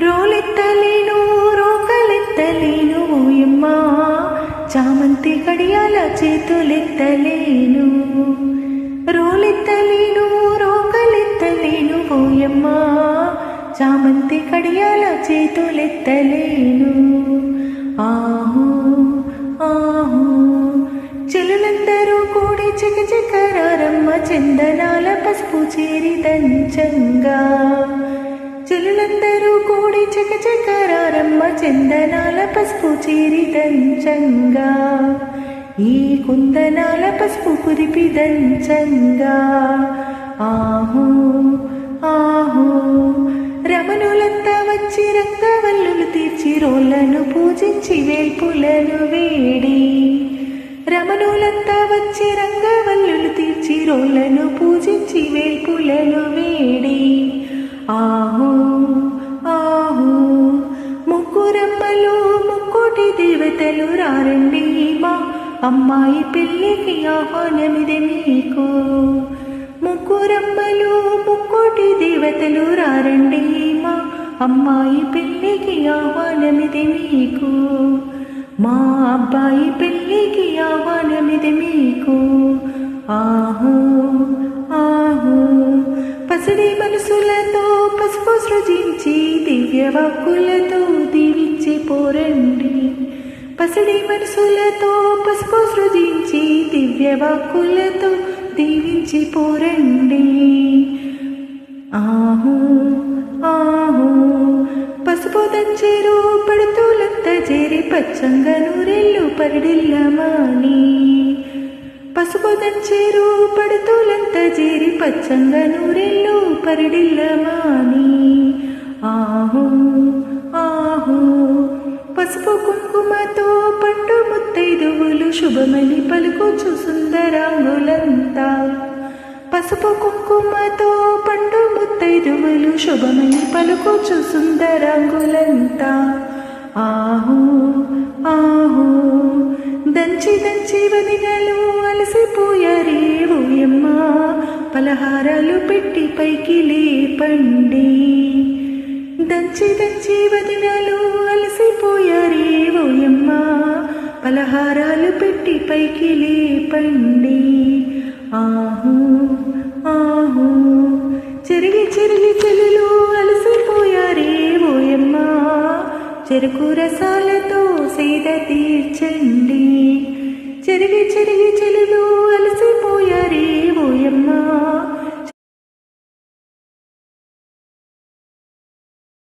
రోలెత్తలేను రోకలెత్తలేను ఓయమ్మా, చామంతి కడియాల చేతులెత్తలేను. రోలెత్తలేను రోకలెత్తలేను ఓయమ్మా, చామంతి కడియాల చేతులెత్తలేను. ఆహో ఆహో చెలులందరూ కూడి చకచకరారమ్మ, చందనాల పసుపు చేరి దంచంగా. చెలులందరూ కూడి చకచకరారమ్మ, చందనాల పసుపు చేరి దంచంగా. ఈ కుందనాల పసుపు కురిపి దంచంగా. ఆహో ఆహో రమణులంతా వచ్చి రంగవల్లులు తీర్చి రోళ్లను పూజించి వేల్పులను వేడి. రమణులంతా వచ్చి రంగవల్లులు తీర్చి రోళ్లను పూజించి వేల్పులను వేడి. ఆహో ఆహో ముగ్గురమ్మలు ముక్కోటి దేవతలు రారండి, మా అమ్మాయి పెళ్ళికి ఆహ్వానమిది మీకు. ముగ్గురమ్మలు ముక్కోటి దేవతలు రారండి, మా అమ్మాయి పెళ్ళికి ఆహ్వానమిది మీకు. మా అబ్బాయి పెళ్ళికి ఆహ్వానమిది మీకు. ఆహో ఆహో పసిడి మనసులతో పసుపు సృజించి దివ్యవాక్కులతో దీవించి పోరండి. పసిడి మనసులతో పసుపు సృజించి దివ్యవాక్కులతో దీవించి పోరండి. ఆహో ఆహో పసుపు దంచెరు పడుతులంత చేరి పచ్చంగా నూరెళ్ళు పరిడిల్లమాని. పసుపు దంచెరు పడుతులంత చేరి పచ్చంగా నూరెళ్ళు పరిడిల్లమాని. ఆహో ఆహో పసుపు కుంకుమతో పండు ముత్తైదువులు శుభమని పలుకుచు సుందరాంగులంతా. పసుపు కుంకుమతో పండు ముత్తైదువులు శుభమని పలుకుచు సుందరాంగులంతా. ఆహో ఆహో దంచి దంచి వదినలు అలసిపోయారే ఓయమ్మా, పలహారాలు పెట్టి పైకి లేపండి. దంచి దంచి వదినలు అలసిపోయారే ఓయమ్మా, పలహారాలు పెట్టి పైకి లేపండి. ఆహో ఆహో చెరిగి చెరిగి చెలులు అలసిపోయారే ఓయమ్మా, చెరుకు రసాలతో సేద తీర్చండి. చెరిగి చెరిగి చెలు